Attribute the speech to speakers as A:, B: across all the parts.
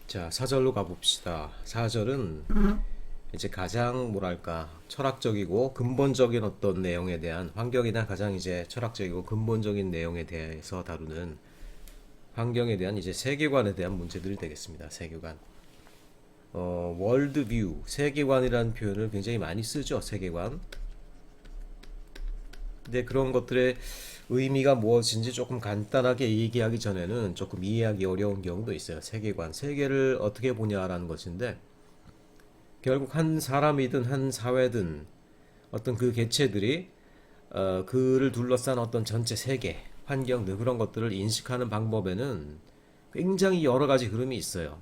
A: 자, 사절로 가봅시다. 사절은 이제 가장 뭐랄까 철학적이고 근본적인 어떤 내용에 대한 환경에 대한 가장 이제 철학적이고 근본적인 내용에 대해서 다루는 환경에 대한 이제 세계관에 대한 문제들이 되겠습니다. 세계관. 월드뷰, 세계관이라는 표현을 굉장히 많이 쓰죠. 세계관. 근데 그런 것들의 의미가 무엇인지 조금 간단하게 얘기하기 전에는 조금 이해하기 어려운 경우도 있어요. 세계관, 세계를 어떻게 보냐라는 것인데 결국 한 사람이든 한 사회든 어떤 그 개체들이 그를 둘러싼 어떤 전체 세계, 환경 등 그런 것들을 인식하는 방법에는 굉장히 여러 가지 흐름이 있어요.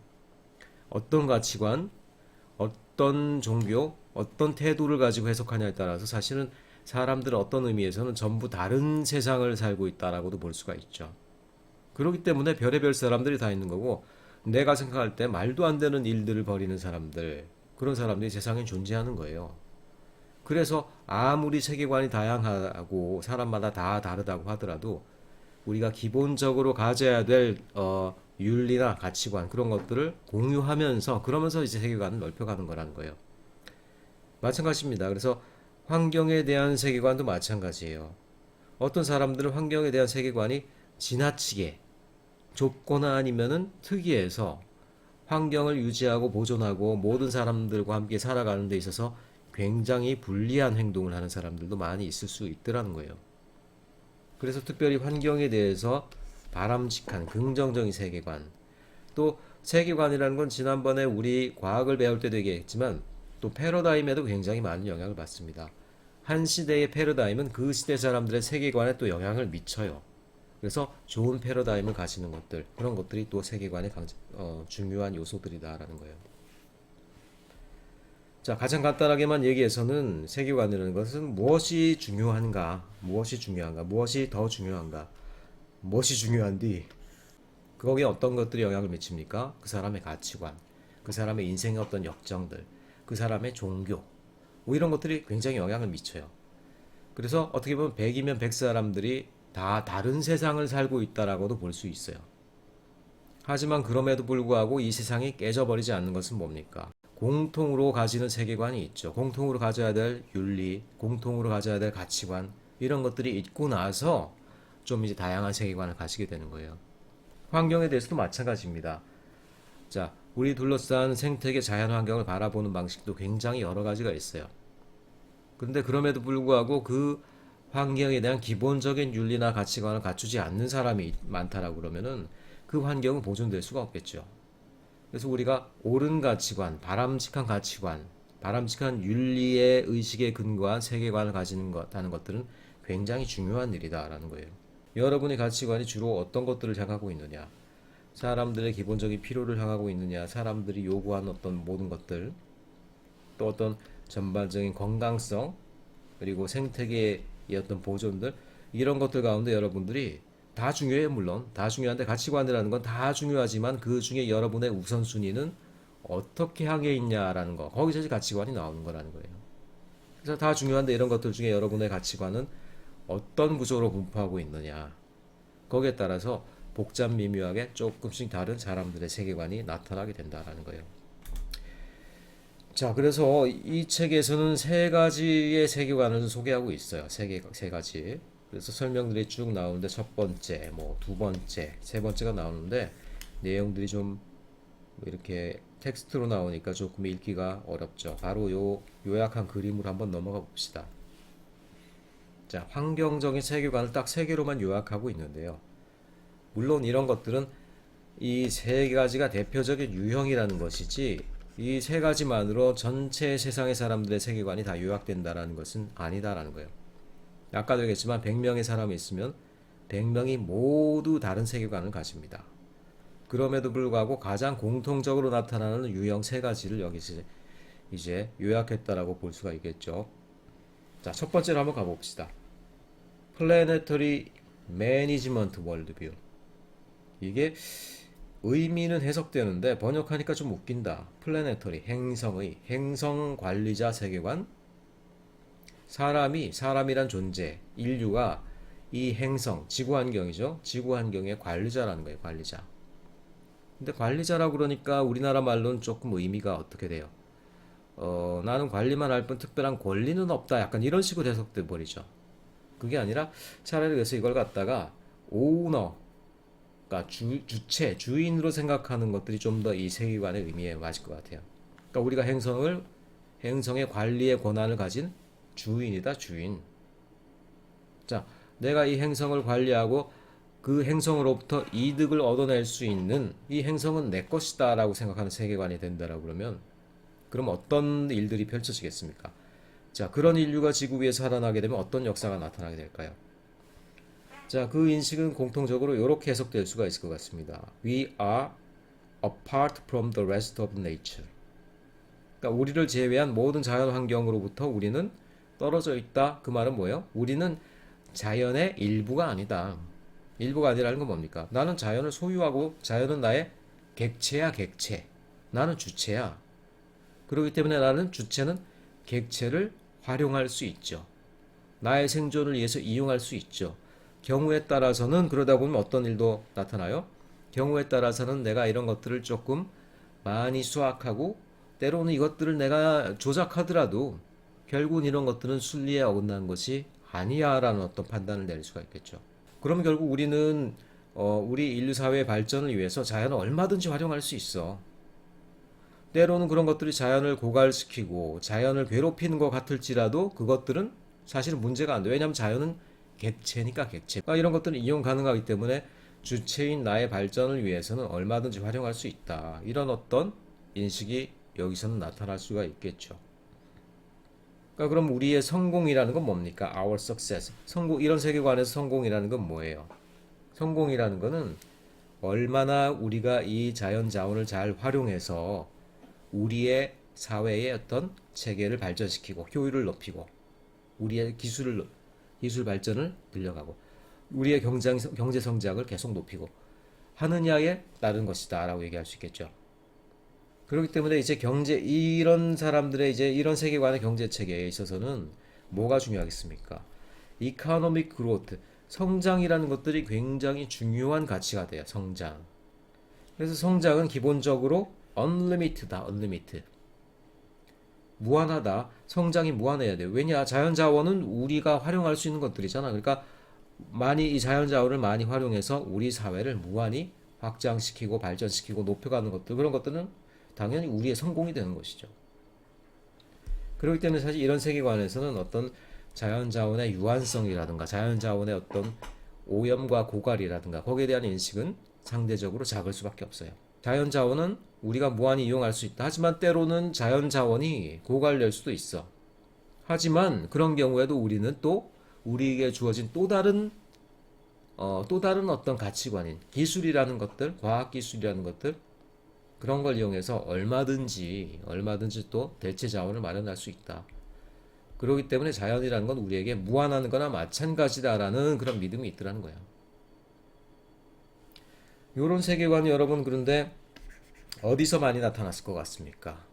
A: 어떤 가치관, 어떤 종교, 어떤 태도를 가지고 해석하냐에 따라서 사실은 사람들은 어떤 의미에서는 전부 다른 세상을 살고 있다라고도 볼 수가 있죠. 그렇기 때문에 별의별 사람들이 다 있는 거고 내가 생각할 때 말도 안 되는 일들을 벌이는 사람들 그런 사람들이 세상에 존재하는 거예요. 그래서 아무리 세계관이 다양하고 사람마다 다 다르다고 하더라도 우리가 기본적으로 가져야 될 윤리나 가치관 그런 것들을 공유하면서 그러면서 이제 세계관을 넓혀가는 거라는 거예요. 마찬가지입니다. 그래서 환경에 대한 세계관도 마찬가지예요. 어떤 사람들은 환경에 대한 세계관이 지나치게 좁거나 아니면은 특이해서 환경을 유지하고 보존하고 모든 사람들과 함께 살아가는 데 있어서 굉장히 불리한 행동을 하는 사람들도 많이 있을 수 있더라는 거예요. 그래서 특별히 환경에 대해서 바람직한 긍정적인 세계관, 또 세계관이라는 건 지난번에 우리 과학을 배울 때도 얘기했지만 또 패러다임에도 굉장히 많은 영향을 받습니다. 한 시대의 패러다임은 그 시대 사람들의 세계관에 또 영향을 미쳐요. 그래서 좋은 패러다임을 가지는 것들, 그런 것들이 또 세계관의 중요한 요소들이다라는 거예요. 자, 가장 간단하게만 얘기해서는 세계관이라는 것은 무엇이 중요한가, 무엇이 중요한가, 무엇이 더 중요한가, 무엇이 중요한디, 거기에 어떤 것들이 영향을 미칩니까? 그 사람의 가치관, 그 사람의 인생의 어떤 역정들, 그 사람의 종교, 뭐 이런 것들이 굉장히 영향을 미쳐요. 그래서 어떻게 보면 100이면 100 사람들이 다 다른 세상을 살고 있다라고도 볼 수 있어요. 하지만 그럼에도 불구하고 이 세상이 깨져버리지 않는 것은 뭡니까? 공통으로 가지는 세계관이 있죠. 공통으로 가져야 될 윤리, 공통으로 가져야 될 가치관, 이런 것들이 있고 나서 좀 이제 다양한 세계관을 가지게 되는 거예요. 환경에 대해서도 마찬가지입니다. 자, 우리 둘러싼 생태계 자연 환경을 바라보는 방식도 굉장히 여러 가지가 있어요. 근데 그럼에도 불구하고 그 환경에 대한 기본적인 윤리나 가치관을 갖추지 않는 사람이 많다라고 그러면은 그 환경은 보존될 수가 없겠죠. 그래서 우리가 옳은 가치관, 바람직한 윤리의 의식에 근거한 세계관을 가지는 하는 것들은 굉장히 중요한 일이다라는 거예요. 여러분의 가치관이 주로 어떤 것들을 향하고 있느냐, 사람들의 기본적인 필요를 향하고 있느냐, 사람들이 요구하는 어떤 모든 것들, 또 어떤 전반적인 건강성, 그리고 생태계의 어떤 보존들, 이런 것들 가운데 여러분들이 다 중요해요. 물론 다 중요한데 가치관이라는 건 다 중요하지만 그 중에 여러분의 우선순위는 어떻게 향해 있냐라는 거, 거기서 이제 가치관이 나오는 거라는 거예요. 그래서 다 중요한데 이런 것들 중에 여러분의 가치관은 어떤 구조로 분포하고 있느냐, 거기에 따라서 복잡 미묘하게 조금씩 다른 사람들의 세계관이 나타나게 된다라는 거예요. 자, 그래서 이 책에서는 세 가지의 세계관을 소개하고 있어요. 세 가지. 그래서 설명들이 쭉 나오는데 첫 번째, 뭐 두 번째, 세 번째가 나오는데 내용들이 좀 이렇게 텍스트로 나오니까 조금 읽기가 어렵죠. 바로 요 요약한 그림으로 한번 넘어가 봅시다. 자, 환경적인 세계관을 딱 세 개로만 요약하고 있는데요. 물론 이런 것들은 이 세 가지가 대표적인 유형이라는 것이지 이 세 가지만으로 전체 세상의 사람들의 세계관이 다 요약된다라는 것은 아니다라는 거예요. 아까도 얘기했지만 100명의 사람이 있으면 100명이 모두 다른 세계관을 가집니다. 그럼에도 불구하고 가장 공통적으로 나타나는 유형 세 가지를 여기서 이제 요약했다라고 볼 수가 있겠죠. 자, 첫 번째로 한번 가봅시다. Planetary Management Worldview. 이게 의미는 해석되는데 번역하니까 좀 웃긴다. 플래네터리, 행성 관리자 세계관. 사람이란 존재, 인류가 이 행성, 지구 환경이죠. 지구 환경의 관리자라는 거예요. 관리자. 근데 관리자라고 그러니까 우리나라 말로는 조금 의미가 어떻게 돼요? 나는 관리만 할 뿐 특별한 권리는 없다. 약간 이런 식으로 해석돼 버리죠. 그게 아니라 차라리 그래서 이걸 갖다가 오너, 그러니까 주체, 주인으로 생각하는 것들이 좀 더 이 세계관의 의미에 맞을 것 같아요. 그러니까 우리가 행성의 관리의 권한을 가진 주인이다, 주인. 자, 내가 이 행성을 관리하고 그 행성으로부터 이득을 얻어낼 수 있는 이 행성은 내 것이다라고 생각하는 세계관이 된다라고 그러면 그럼 어떤 일들이 펼쳐지겠습니까? 자, 그런 인류가 지구 위에 살아나게 되면 어떤 역사가 나타나게 될까요? 자, 그 인식은 공통적으로 이렇게 해석될 수가 있을 것 같습니다. We are apart from the rest of nature. 그러니까 우리를 제외한 모든 자연 환경으로부터 우리는 떨어져 있다. 그 말은 뭐예요? 우리는 자연의 일부가 아니다. 일부가 아니라는 건 뭡니까? 나는 자연을 소유하고 자연은 나의 객체야, 객체. 나는 주체야. 그렇기 때문에 나는 주체는 객체를 활용할 수 있죠. 나의 생존을 위해서 이용할 수 있죠. 경우에 따라서는 그러다 보면 어떤 일도 나타나요? 경우에 따라서는 내가 이런 것들을 조금 많이 수확하고 때로는 이것들을 내가 조작하더라도 결국은 이런 것들은 순리에 어긋나는 것이 아니야라는 어떤 판단을 내릴 수가 있겠죠. 그럼 결국 우리는 우리 인류 사회의 발전을 위해서 자연을 얼마든지 활용할 수 있어. 때로는 그런 것들이 자연을 고갈시키고 자연을 괴롭히는 것 같을지라도 그것들은 사실은 문제가 안 돼. 왜냐하면 자연은 객체니까 객체. 이런 것들은 이용 가능하기 때문에 주체인 나의 발전을 위해서는 얼마든지 활용할 수 있다. 이런 어떤 인식이 여기서는 나타날 수가 있겠죠. 그러니까 그럼 우리의 성공이라는 건 뭡니까? Our success. 성공, 이런 세계관에서 성공이라는 건 뭐예요? 성공이라는 거는 얼마나 우리가 이 자연 자원을 잘 활용해서 우리의 사회의 어떤 체계를 발전시키고 효율을 높이고 우리의 기술 발전을 늘려가고 우리의 경제 성장을 계속 높이고 하느냐에 따른 것이다라고 얘기할 수 있겠죠. 그렇기 때문에 이제 이런 사람들의 이제 이런 세계관의 경제 체계에 있어서는 뭐가 중요하겠습니까? 이코노믹 그로트, 성장이라는 것들이 굉장히 중요한 가치가 돼요. 성장. 그래서 성장은 기본적으로 unlimited다, unlimited. 무한하다. 성장이 무한해야 돼요. 왜냐? 자연 자원은 우리가 활용할 수 있는 것들이잖아. 그러니까 이 자연 자원을 많이 활용해서 우리 사회를 무한히 확장시키고 발전시키고 높여가는 것들, 그런 것들은 당연히 우리의 성공이 되는 것이죠. 그렇기 때문에 사실 이런 세계관에서는 어떤 자연 자원의 유한성이라든가 자연 자원의 어떤 오염과 고갈이라든가 거기에 대한 인식은 상대적으로 작을 수밖에 없어요. 자연 자원은 우리가 무한히 이용할 수 있다. 하지만 때로는 자연 자원이 고갈될 수도 있어. 하지만 그런 경우에도 우리는 또 우리에게 주어진 또 다른 어떤 가치관인 기술이라는 것들, 과학 기술이라는 것들, 그런 걸 이용해서 얼마든지 또 대체 자원을 마련할 수 있다. 그렇기 때문에 자연이라는 건 우리에게 무한한 거나 마찬가지다라는 그런 믿음이 있더라는 거예요. 이런 세계관이 여러분 그런데 어디서 많이 나타났을 것 같습니까?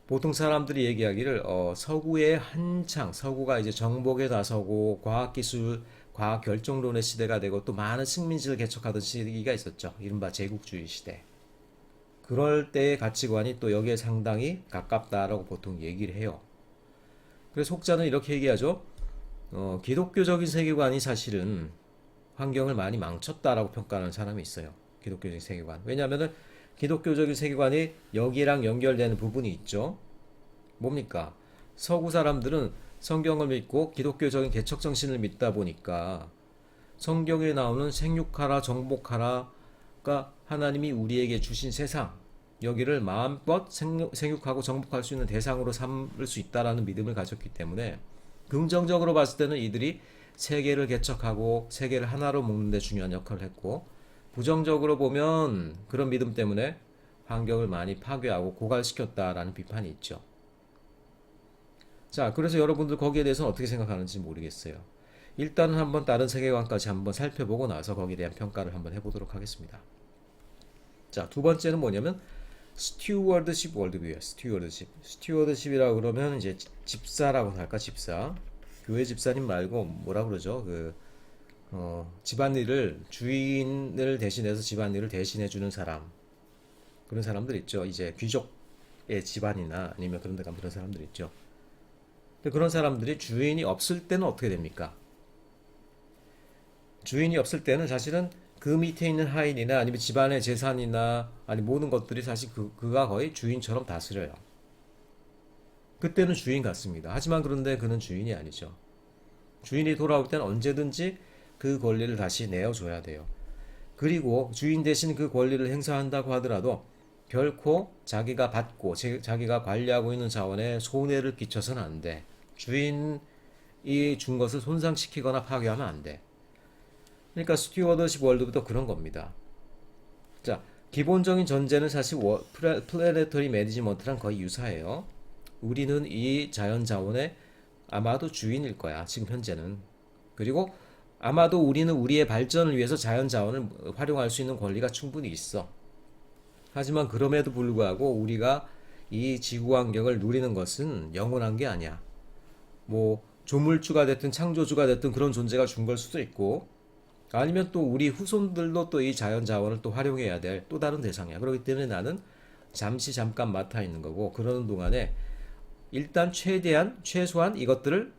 A: 보통 사람들이 얘기하기를 서구의 한창 서구가 이제 정복에 나서고 과학기술 과학 결정론의 시대가 되고 또 많은 식민지를 개척하던 시기가 있었죠. 이른바 제국주의 시대. 그럴 때의 가치관이 또 여기에 상당히 가깝다라고 보통 얘기를 해요. 그래서 혹자는 이렇게 얘기하죠. 기독교적인 세계관이 사실은 환경을 많이 망쳤다라고 평가하는 사람이 있어요. 기독교적인 세계관. 왜냐하면 기독교적인 세계관이 여기랑 연결되는 부분이 있죠. 뭡니까? 서구 사람들은 성경을 믿고 기독교적인 개척 정신을 믿다 보니까 성경에 나오는 생육하라 정복하라가 하나님이 우리에게 주신 세상, 여기를 마음껏 생육하고 정복할 수 있는 대상으로 삼을 수 있다라는 믿음을 가졌기 때문에 긍정적으로 봤을 때는 이들이 세계를 개척하고 세계를 하나로 묶는 데 중요한 역할을 했고, 부정적으로 보면 그런 믿음 때문에 환경을 많이 파괴하고 고갈시켰다라는 비판이 있죠. 자, 그래서 여러분들 거기에 대해서는 어떻게 생각하는지 모르겠어요. 일단은 한번 다른 세계관까지 한번 살펴보고 나서 거기에 대한 평가를 한번 해보도록 하겠습니다. 자, 두 번째는 뭐냐면 스튜어드십 월드뷰예요. 스튜어드십이라고 그러면 이제 집사라고 할까, 집사. 교회 집사님 말고 뭐라 그러죠? 집안일을 주인을 대신해서 집안일을 대신해 주는 사람. 그런 사람들 있죠. 이제 귀족의 집안이나 아니면 그런 데 가면 그런 사람들 있죠. 근데 그런 사람들이 주인이 없을 때는 어떻게 됩니까? 주인이 없을 때는 사실은 그 밑에 있는 하인이나 아니면 집안의 재산이나 아니 모든 것들이 사실 그가 거의 주인처럼 다스려요. 그때는 주인 같습니다. 하지만 그런데 그는 주인이 아니죠. 주인이 돌아올 때는 언제든지 그 권리를 다시 내어줘야 돼요. 그리고 주인 대신 그 권리를 행사한다고 하더라도 결코 자기가 받고 자기가 관리하고 있는 자원에 손해를 끼쳐서는 안 돼. 주인이 준 것을 손상시키거나 파괴하면 안 돼. 그러니까 스튜어드십 월드부터 그런 겁니다. 자, 기본적인 전제는 사실 플래네터리 매니지먼트랑 거의 유사해요. 우리는 이 자연 자원의 아마도 주인일 거야, 지금 현재는. 그리고 아마도 우리는 우리의 발전을 위해서 자연 자원을 활용할 수 있는 권리가 충분히 있어. 하지만 그럼에도 불구하고 우리가 이 지구 환경을 누리는 것은 영원한 게 아니야. 뭐 조물주가 됐든 창조주가 됐든 그런 존재가 준 걸 수도 있고 아니면 또 우리 후손들도 또 이 자연 자원을 또 활용해야 될 또 다른 대상이야. 그렇기 때문에 나는 잠깐 맡아 있는 거고 그러는 동안에 일단 최소한 이것들을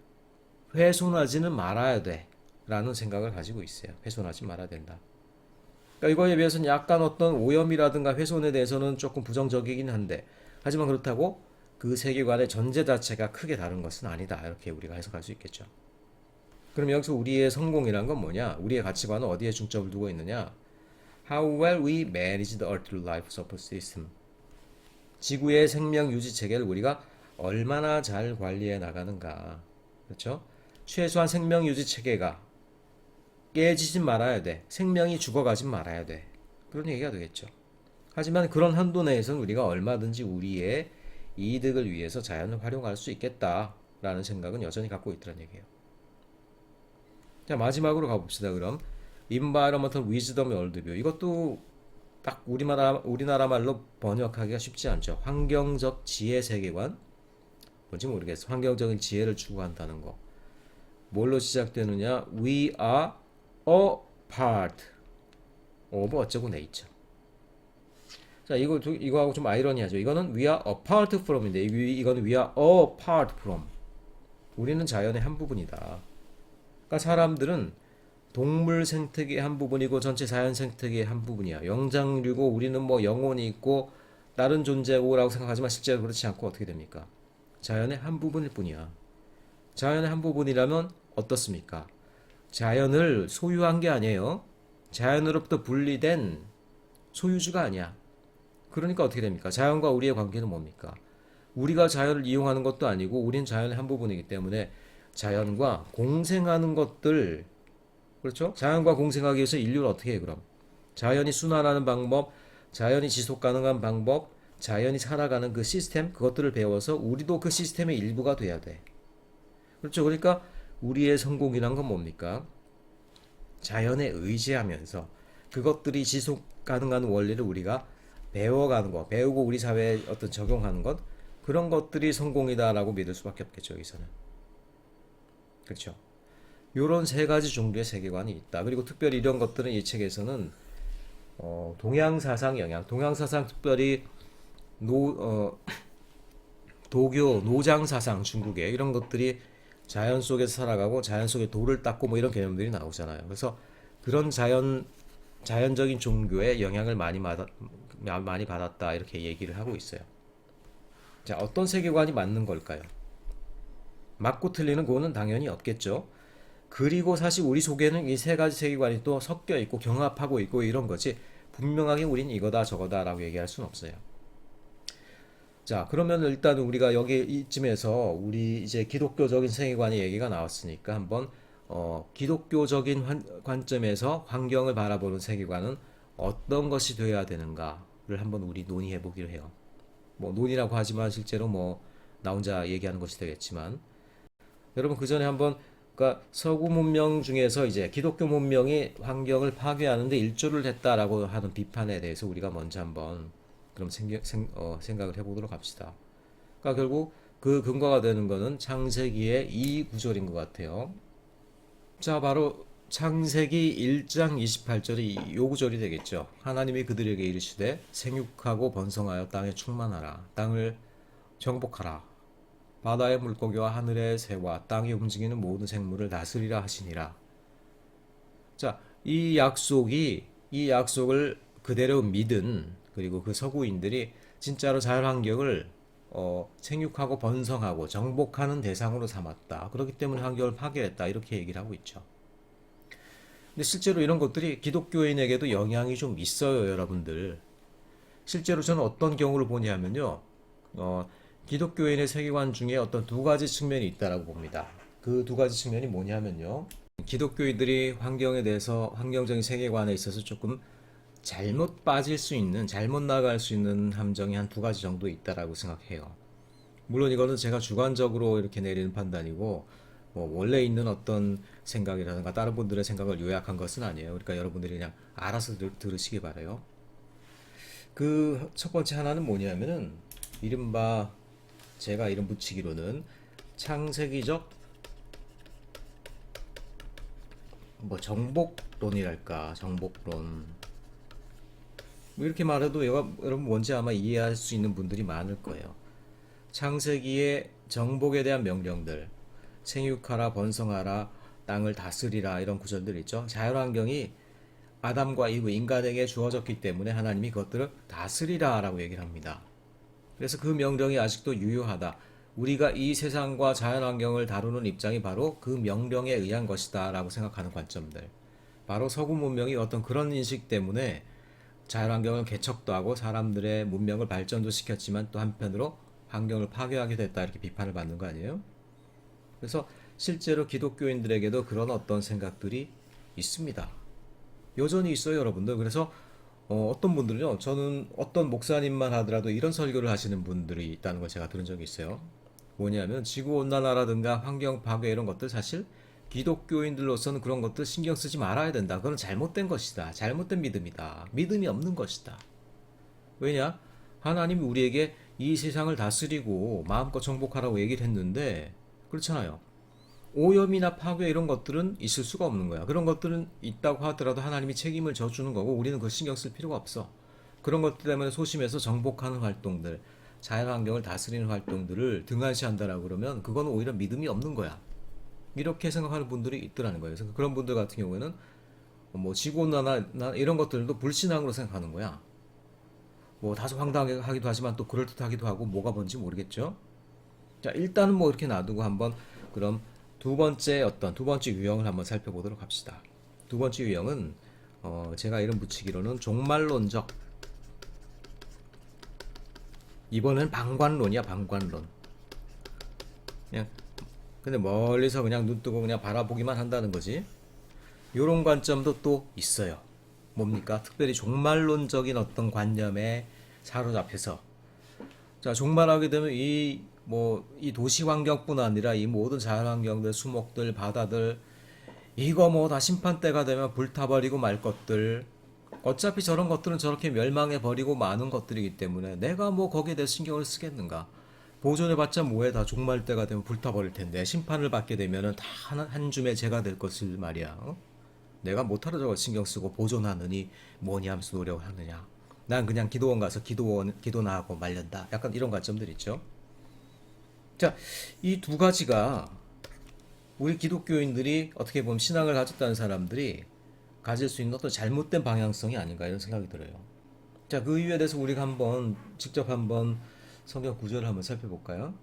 A: 훼손하지는 말아야 돼. 라는 생각을 가지고 있어요. 훼손하지 말아야 된다. 그러니까 이거에 비해서는 약간 어떤 오염이라든가 훼손에 대해서는 조금 부정적이긴 한데 하지만 그렇다고 그 세계관의 전제 자체가 크게 다른 것은 아니다. 이렇게 우리가 해석할 수 있겠죠. 그럼 여기서 우리의 성공이란 건 뭐냐? 우리의 가치관은 어디에 중점을 두고 있느냐? How well we manage the Earth Life Support System. 지구의 생명 유지 체계를 우리가 얼마나 잘 관리해 나가는가. 그렇죠? 최소한 생명 유지 체계가 깨지지 말아야 돼. 생명이 죽어가지 말아야 돼. 그런 얘기가 되겠죠. 하지만 그런 한도 내에서는 우리가 얼마든지 우리의 이득을 위해서 자연을 활용할 수 있겠다라는 생각은 여전히 갖고 있다는 얘기예요. 자, 마지막으로 가봅시다. 그럼 Environmental Wisdom Worldview. 이것도 딱 우리나라 말로 번역하기가 쉽지 않죠. 환경적 지혜 세계관. 뭔지 모르겠어. 환경적인 지혜를 추구한다는 거. 뭘로 시작되느냐? We are a part of 어쩌고 nature. 자, 이거하고 좀 아이러니하죠. 이거는 we are apart from인데, 이거는 we are a part from. 우리는 자연의 한 부분이다. 그러니까 사람들은 동물 생태계의 한 부분이고 전체 자연 생태계의 한 부분이야. 영장류고 우리는 뭐 영혼이 있고 다른 존재고라고 생각하지만 실제로 그렇지 않고 어떻게 됩니까? 자연의 한 부분일 뿐이야. 자연의 한 부분이라면 어떻습니까? 자연을 소유한 게 아니에요. 자연으로부터 분리된 소유주가 아니야. 그러니까 어떻게 됩니까? 자연과 우리의 관계는 뭡니까? 우리가 자연을 이용하는 것도 아니고 우린 자연의 한 부분이기 때문에 자연과 공생하는 것들, 그렇죠? 자연과 공생하기 위해서 인류를 어떻게 해 그럼? 자연이 순환하는 방법, 자연이 지속 가능한 방법, 자연이 살아가는 그 시스템, 그것들을 배워서 우리도 그 시스템의 일부가 돼야 돼. 그렇죠? 그러니까 우리의 성공이란 건 뭡니까? 자연에 의지하면서 그것들이 지속 가능한 원리를 우리가 배워가는 것, 배우고 우리 사회에 어떤 적용하는 것, 그런 것들이 성공이다라고 믿을 수밖에 없겠죠, 여기서는. 그렇죠? 요런 세 가지 종류의 세계관이 있다. 그리고 특별히 이런 것들은 이 책에서는 동양 사상 영향, 동양 사상 특별히 도교, 노장 사상 중국의 이런 것들이 자연 속에서 살아가고 자연 속에 돌을 닦고 뭐 이런 개념들이 나오잖아요. 그래서 그런 자연적인 종교의 영향을 많이 받았다 이렇게 얘기를 하고 있어요. 자, 어떤 세계관이 맞는 걸까요? 맞고 틀리는 그거는 당연히 없겠죠. 그리고 사실 우리 속에는 이 세 가지 세계관이 또 섞여 있고 경합하고 있고 이런 거지 분명하게 우린 이거다 저거다라고 얘기할 수는 없어요. 자, 그러면 일단 우리가 여기 이쯤에서 우리 이제 기독교적인 세계관의 얘기가 나왔으니까 한번 기독교적인 관점에서 환경을 바라보는 세계관은 어떤 것이 되어야 되는가를 한번 우리 논의해 보기로 해요. 뭐 논의라고 하지만 실제로 뭐 나 혼자 얘기하는 것이 되겠지만 여러분 그 전에 한번 그러니까 서구 문명 중에서 이제 기독교 문명이 환경을 파괴하는데 일조를 했다라고 하는 비판에 대해서 우리가 먼저 한번 그럼 생각을 해보도록 합시다. 그러니까 결국 그 근거가 되는 거는 창세기의 이 구절인 것 같아요. 자, 바로 창세기 1장 28절이 요 구절이 되겠죠. 하나님이 그들에게 이르시되 생육하고 번성하여 땅에 충만하라. 땅을 정복하라. 바다의 물고기와 하늘의 새와 땅에 움직이는 모든 생물을 다스리라 하시니라. 자, 이 약속을 그대로 믿은 그리고 그 서구인들이 진짜로 자연환경을 생육하고 번성하고 정복하는 대상으로 삼았다. 그렇기 때문에 환경을 파괴했다. 이렇게 얘기를 하고 있죠. 근데 실제로 이런 것들이 기독교인에게도 영향이 좀 있어요, 여러분들. 실제로 저는 어떤 경우를 보냐면요. 기독교인의 세계관 중에 어떤 두 가지 측면이 있다라고 봅니다. 그 두 가지 측면이 뭐냐면요. 기독교인들이 환경에 대해서 환경적인 세계관에 있어서 조금 잘못 빠질 수 있는, 잘못 나갈 수 있는 함정이 한 두 가지 정도 있다라고 생각해요. 물론 이거는 제가 주관적으로 이렇게 내리는 판단이고, 원래 있는 어떤 생각이라든가 다른 분들의 생각을 요약한 것은 아니에요. 그러니까 여러분들이 그냥 알아서 들으시기 바라요. 그 첫 번째 하나는 뭐냐면은, 이른바 제가 이름 붙이기로는 창세기적 정복론이랄까, 정복론. 뭐 이렇게 말해도 여러분 뭔지 아마 이해할 수 있는 분들이 많을 거예요. 창세기의 정복에 대한 명령들, 생육하라, 번성하라, 땅을 다스리라 이런 구절들 있죠. 자연환경이 아담과 이브 인간에게 주어졌기 때문에 하나님이 그것들을 다스리라라고 얘기를 합니다. 그래서 그 명령이 아직도 유효하다. 우리가 이 세상과 자연환경을 다루는 입장이 바로 그 명령에 의한 것이다 라고 생각하는 관점들. 바로 서구 문명이 어떤 그런 인식 때문에 자연환경을 개척도 하고 사람들의 문명을 발전도 시켰지만 또 한편으로 환경을 파괴하게 됐다 이렇게 비판을 받는 거 아니에요? 그래서 실제로 기독교인들에게도 그런 어떤 생각들이 있습니다. 여전히 있어요, 여러분들. 그래서 어떤 분들은요, 저는 어떤 목사님만 하더라도 이런 설교를 하시는 분들이 있다는 걸 제가 들은 적이 있어요. 뭐냐면 지구온난화라든가 환경 파괴 이런 것들 사실 기독교인들로서는 그런 것들 신경 쓰지 말아야 된다. 그건 잘못된 것이다. 잘못된 믿음이다. 믿음이 없는 것이다. 왜냐? 하나님이 우리에게 이 세상을 다스리고 마음껏 정복하라고 얘기를 했는데 그렇잖아요. 오염이나 파괴 이런 것들은 있을 수가 없는 거야. 그런 것들은 있다고 하더라도 하나님이 책임을 져주는 거고 우리는 그 신경 쓸 필요가 없어. 그런 것들 때문에 소심해서 정복하는 활동들, 자연환경을 다스리는 활동들을 등한시한다라고 그러면 그건 오히려 믿음이 없는 거야. 이렇게 생각하는 분들이 있더라는 거예요. 그래서 그런 분들 같은 경우에는 지구온난화 이런 것들도 불신앙으로 생각하는 거야. 다소 황당하기도 하지만 또 그럴듯하기도 하고 뭐가 뭔지 모르겠죠. 자, 일단은 이렇게 놔두고 한번 그럼 두 번째 유형을 한번 살펴보도록 합시다. 두 번째 유형은 제가 이름 붙이기로는 종말론적. 이번엔 방관론이야, 방관론. 그냥 근데 멀리서 그냥 눈 뜨고 그냥 바라보기만 한다는 거지. 요런 관점도 또 있어요. 뭡니까? 특별히 종말론적인 어떤 관념에 사로잡혀서 자, 종말하게 되면 이 도시 환경뿐 아니라 이 모든 자연 환경들, 수목들, 바다들 이거 다 심판대가 되면 불타버리고 말 것들 어차피 저런 것들은 저렇게 멸망해 버리고 마는 것들이기 때문에 내가 거기에 대해 신경을 쓰겠는가? 보존해봤자 뭐해 다 종말 때가 되면 불타버릴 텐데 심판을 받게 되면은 다 한 줌의 죄가 될 것을 말이야. 내가 못하러 저걸 신경 쓰고 보존하느니 뭐니 하면서 노력을 하느냐. 난 그냥 기도원 가서 기도나 하고 말련다. 약간 이런 관점들 있죠. 자, 이 두 가지가 우리 기독교인들이 어떻게 보면 신앙을 가졌다는 사람들이 가질 수 있는 어떤 잘못된 방향성이 아닌가 이런 생각이 들어요. 자, 그 이유에 대해서 우리가 직접 한번 성경 구절을 한번 살펴볼까요?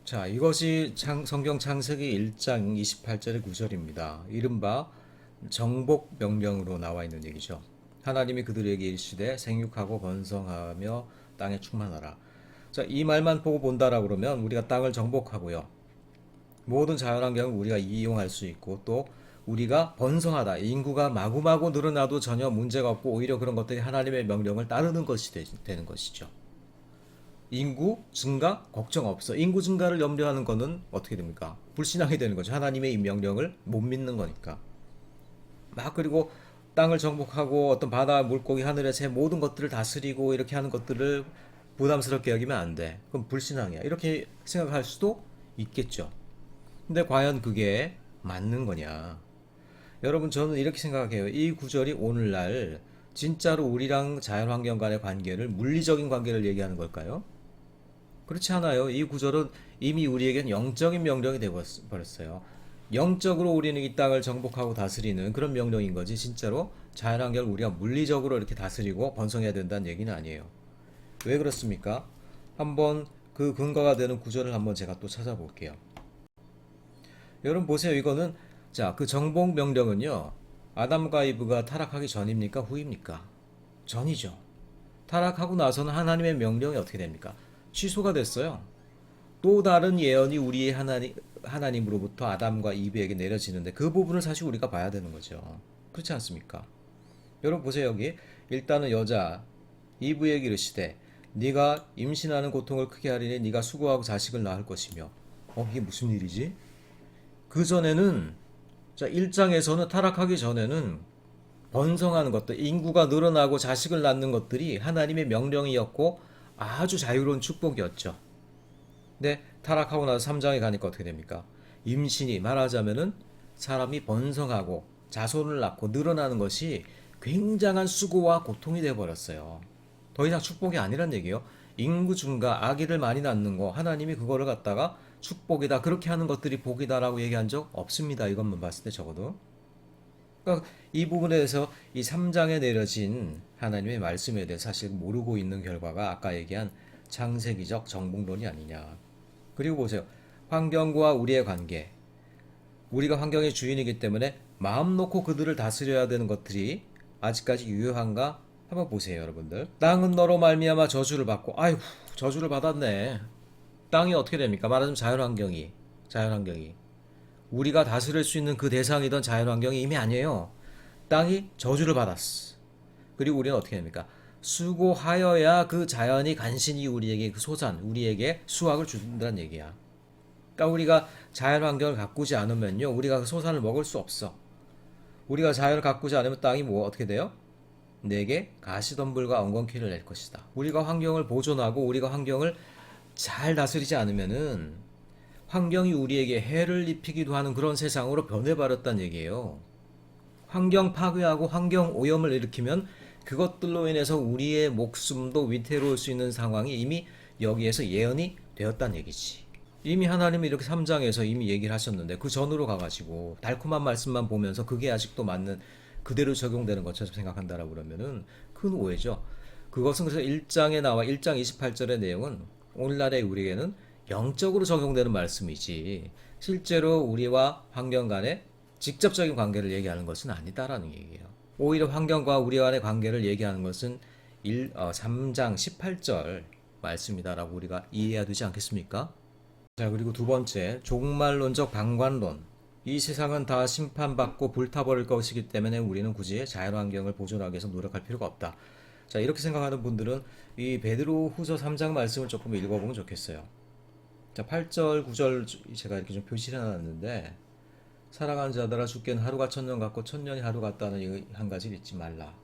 A: 자, 이것이 성경 창세기 1장 28절의 구절입니다. 이른바 정복 명령으로 나와 있는 얘기죠. 하나님이 그들에게 이르시되 생육하고 번성하며 땅에 충만하라. 자, 이 말만 보고 본다라고 그러면 우리가 땅을 정복하고요. 모든 자연환경을 우리가 이용할 수 있고 또 우리가 번성하다. 인구가 마구마구 늘어나도 전혀 문제가 없고 오히려 그런 것들이 하나님의 명령을 따르는 것이 되는 것이죠. 인구 증가 걱정 없어. 인구 증가를 염려하는 것은 어떻게 됩니까? 불신앙이 되는 거죠. 하나님의 이 명령을 못 믿는 거니까. 그리고 땅을 정복하고 어떤 바다, 물고기, 하늘의 새 모든 것들을 다스리고 이렇게 하는 것들을 부담스럽게 여기면 안 돼. 그럼 불신앙이야. 이렇게 생각할 수도 있겠죠. 근데 과연 그게 맞는 거냐? 여러분 저는 이렇게 생각해요. 이 구절이 오늘날 진짜로 우리랑 자연환경 간의 관계를 물리적인 관계를 얘기하는 걸까요? 그렇지 않아요. 이 구절은 이미 우리에겐 영적인 명령이 되어 버렸어요. 영적으로 우리는 이 땅을 정복하고 다스리는 그런 명령인 거지. 진짜로 자연환경을 우리가 물리적으로 이렇게 다스리고 번성해야 된다는 얘기는 아니에요. 왜 그렇습니까? 한번 그 근거가 되는 구절을 한번 제가 또 찾아볼게요. 여러분 보세요. 이거는 자, 그 정복 명령은요. 아담과 이브가 타락하기 전입니까? 후입니까? 전이죠. 타락하고 나서는 하나님의 명령이 어떻게 됩니까? 취소가 됐어요. 또 다른 예언이 우리의 하나님으로부터 아담과 이브에게 내려지는데 그 부분을 사실 우리가 봐야 되는 거죠. 그렇지 않습니까? 여러분 보세요. 여기 일단은 여자 이브에게 이르시되 네가 임신하는 고통을 크게 하리니 네가 수고하고 자식을 낳을 것이며 이게 무슨 일이지? 그 전에는 자 1장에서는 타락하기 전에는 번성하는 것들, 인구가 늘어나고 자식을 낳는 것들이 하나님의 명령이었고 아주 자유로운 축복이었죠. 근데 타락하고 나서 3장에 가니까 어떻게 됩니까? 임신이 말하자면은 사람이 번성하고 자손을 낳고 늘어나는 것이 굉장한 수고와 고통이 되어 버렸어요. 더 이상 축복이 아니란 얘기예요. 인구 증가, 아기를 많이 낳는 거 하나님이 그거를 갖다가 축복이다 그렇게 하는 것들이 복이다라고 얘기한 적 없습니다. 이것만 봤을 때 적어도. 그러니까 이 부분에 대해서 이 3장에 내려진 하나님의 말씀에 대해 사실 모르고 있는 결과가 아까 얘기한 창세기적 정복론이 아니냐. 그리고 보세요. 환경과 우리의 관계. 우리가 환경의 주인이기 때문에 마음 놓고 그들을 다스려야 되는 것들이 아직까지 유효한가? 한번 보세요, 여러분들. 땅은 너로 말미암아 저주를 받고, 아이고, 저주를 받았네. 땅이 어떻게 됩니까? 말하자면 자연환경이. 우리가 다스릴 수 있는 그 대상이던 자연환경이 이미 아니에요. 땅이 저주를 받았어. 그리고 우리는 어떻게 됩니까? 수고하여야 그 자연이 간신히 우리에게 그 소산, 우리에게 수확을 준다는 얘기야. 그러니까 우리가 자연 환경을 가꾸지 않으면요, 우리가 그 소산을 먹을 수 없어. 우리가 자연을 가꾸지 않으면 땅이 뭐 어떻게 돼요? 내게 가시덤불과 엉겅퀴를 낼 것이다. 우리가 환경을 보존하고 우리가 환경을 잘 다스리지 않으면은 환경이 우리에게 해를 입히기도 하는 그런 세상으로 변해버렸다는 얘기예요. 환경 파괴하고 환경 오염을 일으키면 그것들로 인해서 우리의 목숨도 위태로울 수 있는 상황이 이미 여기에서 예언이 되었다는 얘기지. 이미 하나님이 이렇게 3장에서 이미 얘기를 하셨는데 그 전으로 가가지고 달콤한 말씀만 보면서 그게 아직도 맞는 그대로 적용되는 것처럼 생각한다라고 그러면은 큰 오해죠. 그것은 그래서 1장에 나와 1장 28절의 내용은 오늘날의 우리에게는 영적으로 적용되는 말씀이지 실제로 우리와 환경 간의 직접적인 관계를 얘기하는 것은 아니다라는 얘기예요. 오히려 환경과 우리 간의 관계를 얘기하는 것은 3장 18절 말씀이다라고 우리가 이해해야 되지 않겠습니까? 자, 그리고 두 번째, 종말론적 방관론. 이 세상은 다 심판받고 불타버릴 것이기 때문에 우리는 굳이 자연환경을 보존하기 위해서 노력할 필요가 없다. 자, 이렇게 생각하는 분들은 이 베드로 후서 3장 말씀을 조금 읽어보면 좋겠어요. 자, 8절, 9절 제가 이렇게 좀 표시를 해놨는데 사랑하는 자들아 주께는 하루가 천년 같고 천년이 하루 같다는 이 한 가지를 잊지 말라.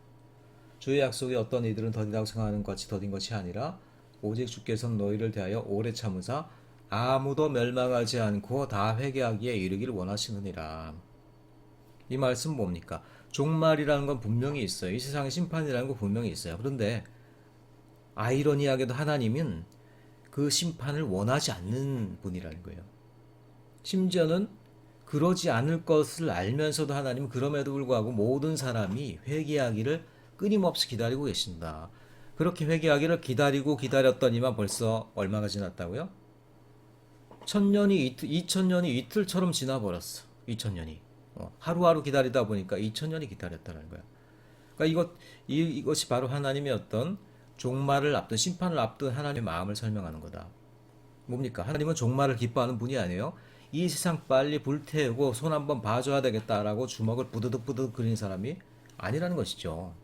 A: 주의 약속이 어떤 이들은 더디다고 생각하는 것이 더딘 것이 아니라 오직 주께서는 너희를 대하여 오래 참으사 아무도 멸망하지 않고 다 회개하기에 이르기를 원하시느니라. 이 말씀 뭡니까? 종말이라는 건 분명히 있어요. 이 세상의 심판이라는 건 분명히 있어요. 그런데 아이러니하게도 하나님은 그 심판을 원하지 않는 분이라는 거예요. 심지어는 그러지 않을 것을 알면서도 하나님은 그럼에도 불구하고 모든 사람이 회개하기를 끊임없이 기다리고 계신다. 그렇게 회개하기를 기다리고 기다렸더니만 벌써 얼마가 지났다고요? 2000년이 이틀처럼 지나버렸어. 2000년이. 하루하루 기다리다 보니까 2000년이 기다렸다는 거야. 그러니까 이것이 바로 하나님의 어떤 종말을 앞둔 심판을 앞둔 하나님의 마음을 설명하는 거다. 뭡니까? 하나님은 종말을 기뻐하는 분이 아니에요. 이 세상 빨리 불태우고 손 한번 봐줘야 되겠다라고 주먹을 부드득부드득 그리는 사람이 아니라는 것이죠.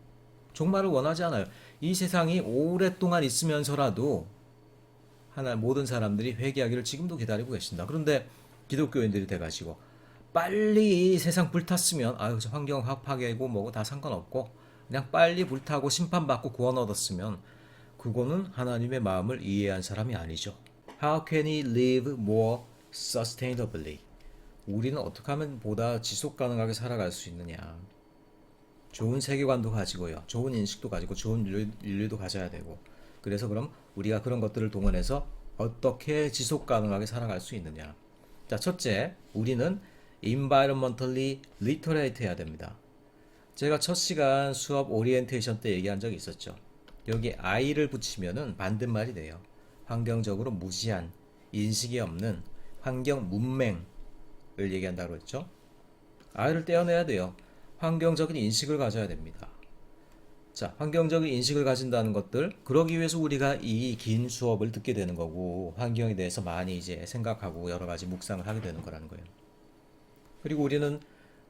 A: 종말을 원하지 않아요. 이 세상이 오랫동안 있으면서라도 모든 사람들이 회개하기를 지금도 기다리고 계신다. 그런데 기독교인들이 돼가지고 빨리 이 세상 불탔으면 환경 파괴고 뭐고 다 상관없고 그냥 빨리 불타고 심판받고 구원 얻었으면 그거는 하나님의 마음을 이해한 사람이 아니죠. How can he live more sustainably? 우리는 어떻게 하면 보다 지속 가능하게 살아갈 수 있느냐. 좋은 세계관도 가지고요. 좋은 인식도 가지고 좋은 윤리도 가져야 되고. 그래서 그럼 우리가 그런 것들을 동원해서 어떻게 지속 가능하게 살아갈 수 있느냐. 자, 첫째, 우리는 environmentally literate 해야 됩니다. 제가 첫 시간 수업 오리엔테이션 때 얘기한 적이 있었죠. 여기 I를 붙이면은 반대말이 돼요. 환경적으로 무지한, 인식이 없는 환경 문맹을 얘기한다고 했죠. I를 떼어내야 돼요. 환경적인 인식을 가져야 됩니다. 자, 환경적인 인식을 가진다는 것들, 그러기 위해서 우리가 이 긴 수업을 듣게 되는 거고, 환경에 대해서 많이 이제 생각하고 여러 가지 묵상을 하게 되는 거라는 거예요. 그리고 우리는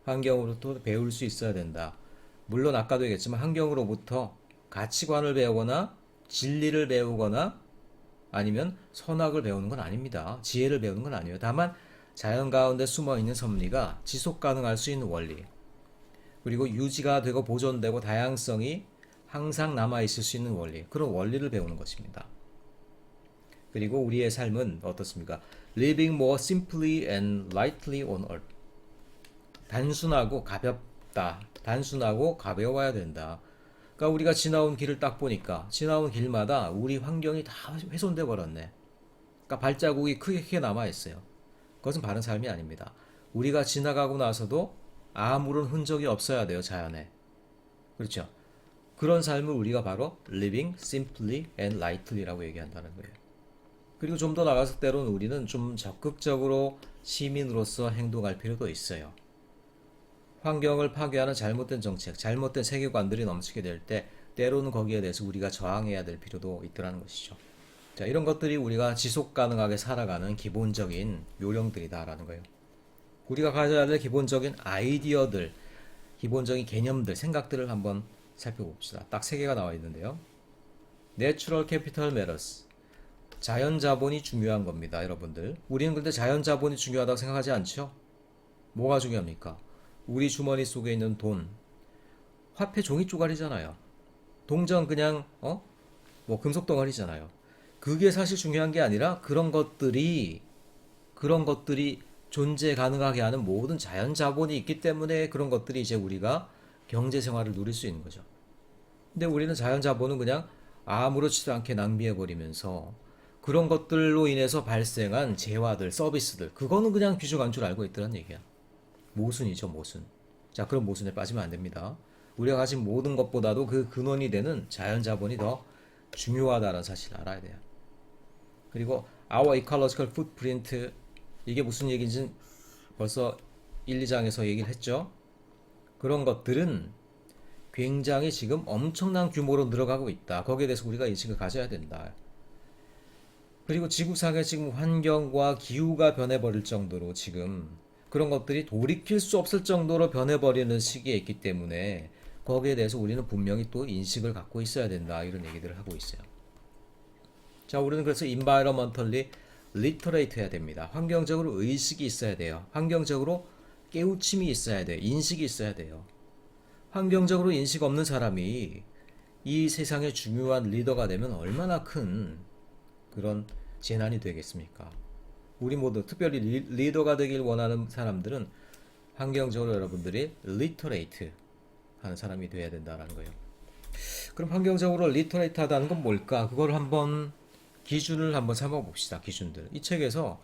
A: 환경으로부터 배울 수 있어야 된다. 물론 아까도 얘기했지만 환경으로부터 가치관을 배우거나 진리를 배우거나 아니면 선악을 배우는 건 아닙니다. 지혜를 배우는 건 아니에요. 다만 자연 가운데 숨어 있는 섭리가 지속 가능할 수 있는 원리, 그리고 유지가 되고 보존되고 다양성이 항상 남아 있을 수 있는 원리, 그런 원리를 배우는 것입니다. 그리고 우리의 삶은 어떻습니까? Living more simply and lightly on earth. 단순하고 가볍다. 단순하고 가벼워야 된다. 그러니까 우리가 지나온 길을 딱 보니까 지나온 길마다 우리 환경이 다 훼손돼 버렸네. 그러니까 발자국이 크게 남아 있어요. 그것은 바른 삶이 아닙니다. 우리가 지나가고 나서도 아무런 흔적이 없어야 돼요, 자연에. 그렇죠? 그런 삶을 우리가 바로 living simply and lightly라고 얘기한다는 거예요. 그리고 좀 더 나가서 때로는 우리는 좀 적극적으로 시민으로서 행동할 필요도 있어요. 환경을 파괴하는 잘못된 정책, 잘못된 세계관들이 넘치게 될 때 때로는 거기에 대해서 우리가 저항해야 될 필요도 있더라는 것이죠. 자, 이런 것들이 우리가 지속 가능하게 살아가는 기본적인 요령들이다라는 거예요. 우리가 가져야 될 기본적인 아이디어들, 기본적인 개념들, 생각들을 한번 살펴봅시다. 딱 세 개가 나와 있는데요. Natural Capital Matters. 자연 자본이 중요한 겁니다, 여러분들. 우리는 근데 자연 자본이 중요하다고 생각하지 않죠? 뭐가 중요합니까? 우리 주머니 속에 있는 돈, 화폐 종이 쪼가리잖아요. 동전 그냥 뭐 금속 덩어리잖아요. 그게 사실 중요한 게 아니라 그런 것들이 존재 가능하게 하는 모든 자연 자본이 있기 때문에 그런 것들이 이제 우리가 경제 생활을 누릴 수 있는 거죠. 근데 우리는 자연 자본은 그냥 아무렇지도 않게 낭비해 버리면서 그런 것들로 인해서 발생한 재화들, 서비스들, 그거는 그냥 귀중한 줄 알고 있더란 얘기야. 모순이죠, 모순. 자, 그런 모순에 빠지면 안 됩니다. 우리가 가진 모든 것보다도 그 근원이 되는 자연 자본이 더 중요하다는 사실을 알아야 돼요. 그리고 our ecological footprint, 이게 무슨 얘기인지 벌써 1, 2장에서 얘기를 했죠. 그런 것들은 굉장히 지금 엄청난 규모로 늘어가고 있다. 거기에 대해서 우리가 인식을 가져야 된다. 그리고 지구상의 지금 환경과 기후가 변해버릴 정도로 지금 그런 것들이 돌이킬 수 없을 정도로 변해버리는 시기에 있기 때문에 거기에 대해서 우리는 분명히 또 인식을 갖고 있어야 된다. 이런 얘기들을 하고 있어요. 자, 우리는 그래서 environmentally literate 해야 됩니다. 환경적으로 의식이 있어야 돼요. 환경적으로 깨우침이 있어야 돼요. 인식이 있어야 돼요. 환경적으로 인식 없는 사람이 이 세상의 중요한 리더가 되면 얼마나 큰 그런 재난이 되겠습니까? 우리 모두 특별히 리더가 되길 원하는 사람들은 환경적으로 여러분들이 literate 하는 사람이 돼야 된다는 거예요. 그럼 환경적으로 literate 하다는 건 뭘까? 그걸 한번 기준을 한번 삼아 봅시다. 기준들. 이 책에서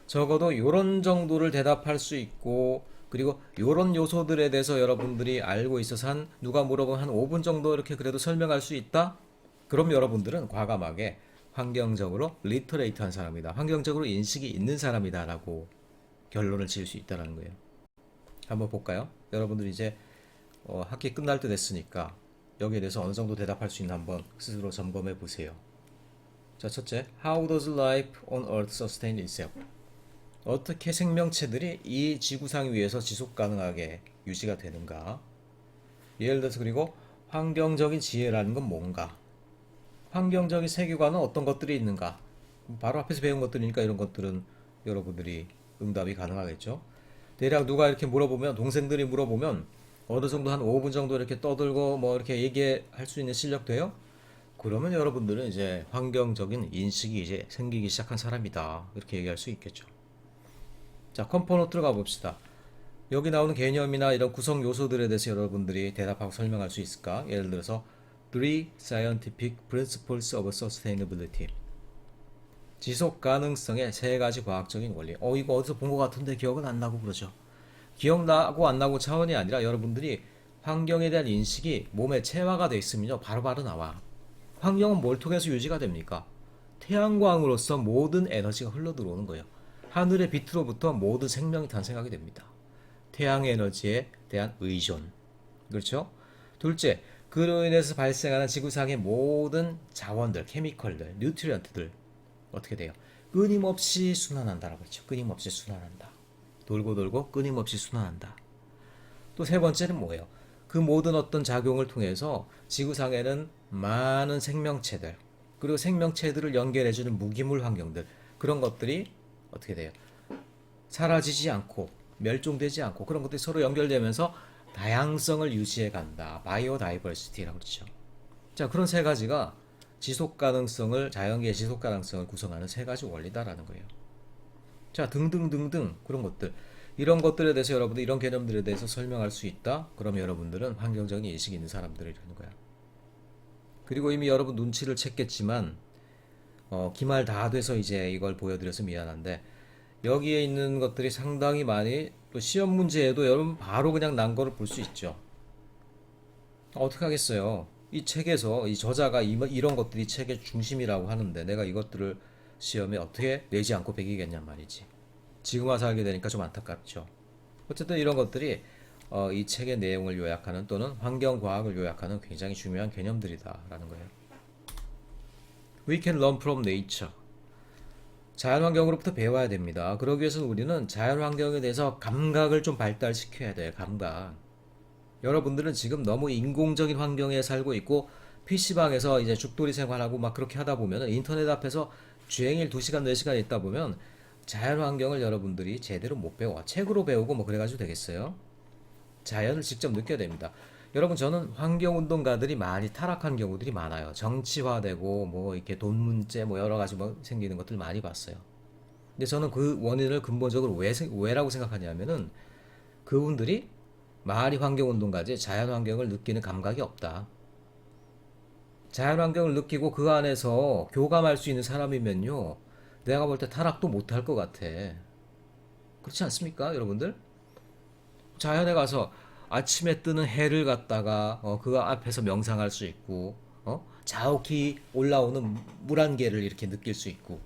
A: 적어도 이런 정도를 대답할 수 있고 그리고 이런 요소들에 대해서 여러분들이 알고 있어서 누가 물어보면 한 5분 정도 이렇게 그래도 설명할 수 있다? 그럼 여러분들은 과감하게 환경적으로 리터레이트한 사람이다. 환경적으로 인식이 있는 사람이다 라고 결론을 지을 수 있다는 거예요. 한번 볼까요? 여러분들 이제 학기 끝날 때 됐으니까 여기에 대해서 어느 정도 대답할 수 있나 한번 스스로 점검해 보세요. 자, 첫째, How does life on Earth sustain itself? 어떻게 생명체들이 이 지구상 위에서 지속 가능하게 유지가 되는가? 예를 들어서 그리고 환경적인 지혜라는 건 뭔가? 환경적인 세계관은 어떤 것들이 있는가? 바로 앞에서 배운 것들이니까 이런 것들은 여러분들이 응답이 가능하겠죠? 대략 누가 이렇게 물어보면, 동생들이 물어보면 어느 정도 한 5분 정도 이렇게 떠들고 뭐 이렇게 얘기할 수 있는 실력 돼요? 그러면 여러분들은 이제 환경적인 인식이 이제 생기기 시작한 사람이다. 이렇게 얘기할 수 있겠죠. 자, 컴포넌트로 가봅시다. 여기 나오는 개념이나 이런 구성 요소들에 대해서 여러분들이 대답하고 설명할 수 있을까? 예를 들어서 Three Scientific Principles of Sustainability. 지속 가능성의 세 가지 과학적인 원리. 이거 어디서 본 것 같은데 기억은 안 나고 그러죠. 기억나고 안 나고 차원이 아니라 여러분들이 환경에 대한 인식이 몸에 체화가 돼 있으면요, 바로바로 나와. 환경은 뭘 통해서 유지가 됩니까? 태양광으로서 모든 에너지가 흘러 들어오는 거예요. 하늘의 빛으로부터 모든 생명이 탄생하게 됩니다. 태양 에너지에 대한 의존. 그렇죠? 둘째, 그로 인해서 발생하는 지구상의 모든 자원들, 케미컬들, 뉴트리언트들 어떻게 돼요? 끊임없이 순환한다라고 했죠. 끊임없이 순환한다. 돌고 돌고 끊임없이 순환한다. 또 세 번째는 뭐예요? 그 모든 어떤 작용을 통해서 지구상에는 많은 생명체들, 그리고 생명체들을 연결해주는 무기물 환경들, 그런 것들이 어떻게 돼요? 사라지지 않고 멸종되지 않고 그런 것들이 서로 연결되면서 다양성을 유지해 간다. 바이오 다이버시티라고 그러죠. 자, 그런 세 가지가 지속 가능성을, 자연계의 지속 가능성을 구성하는 세 가지 원리다라는 거예요. 자, 등등등등 그런 것들. 이런 것들에 대해서 여러분들 이런 개념들에 대해서 설명할 수 있다. 그럼 여러분들은 환경적인 인식이 있는 사람들이라는 거야. 그리고 이미 여러분 눈치를 챘겠지만 기말 다 돼서 이제 이걸 보여드려서 미안한데 여기에 있는 것들이 상당히 많이 또 시험 문제에도 여러분 바로 그냥 난 거를 볼 수 있죠. 어떻게 하겠어요? 이 책에서 이 저자가 이런 것들이 책의 중심이라고 하는데 내가 이것들을 시험에 어떻게 내지 않고 배기겠냔 말이지. 지금 와서 알게 되니까 좀 안타깝죠. 어쨌든 이런 것들이 이 책의 내용을 요약하는 또는 환경과학을 요약하는 굉장히 중요한 개념들이다라는 거예요. We can learn from nature. 자연환경으로부터 배워야 됩니다. 그러기 위해서는 우리는 자연환경에 대해서 감각을 좀 발달시켜야 돼요. 감각. 여러분들은 지금 너무 인공적인 환경에 살고 있고 PC방에서 이제 죽돌이 생활하고 막 그렇게 하다 보면 인터넷 앞에서 주행일 2시간, 4시간 있다 보면 자연환경을 여러분들이 제대로 못 배워. 책으로 배우고 뭐 그래가지고 되겠어요? 자연을 직접 느껴야 됩니다. 여러분, 저는 환경운동가들이 많이 타락한 경우들이 많아요. 정치화되고 뭐 이렇게 돈 문제 뭐 여러 가지 뭐 생기는 것들 많이 봤어요. 근데 저는 그 원인을 근본적으로 왜라고 생각하냐면은 그분들이 말이 환경운동가지 자연환경을 느끼는 감각이 없다. 자연환경을 느끼고 그 안에서 교감할 수 있는 사람이면요, 내가 볼 때 타락도 못할 것 같아. 그렇지 않습니까, 여러분들? 자연에 가서 아침에 뜨는 해를 갖다가 그 앞에서 명상할 수 있고, 자욱히 올라오는 물 한 개를 이렇게 느낄 수 있고,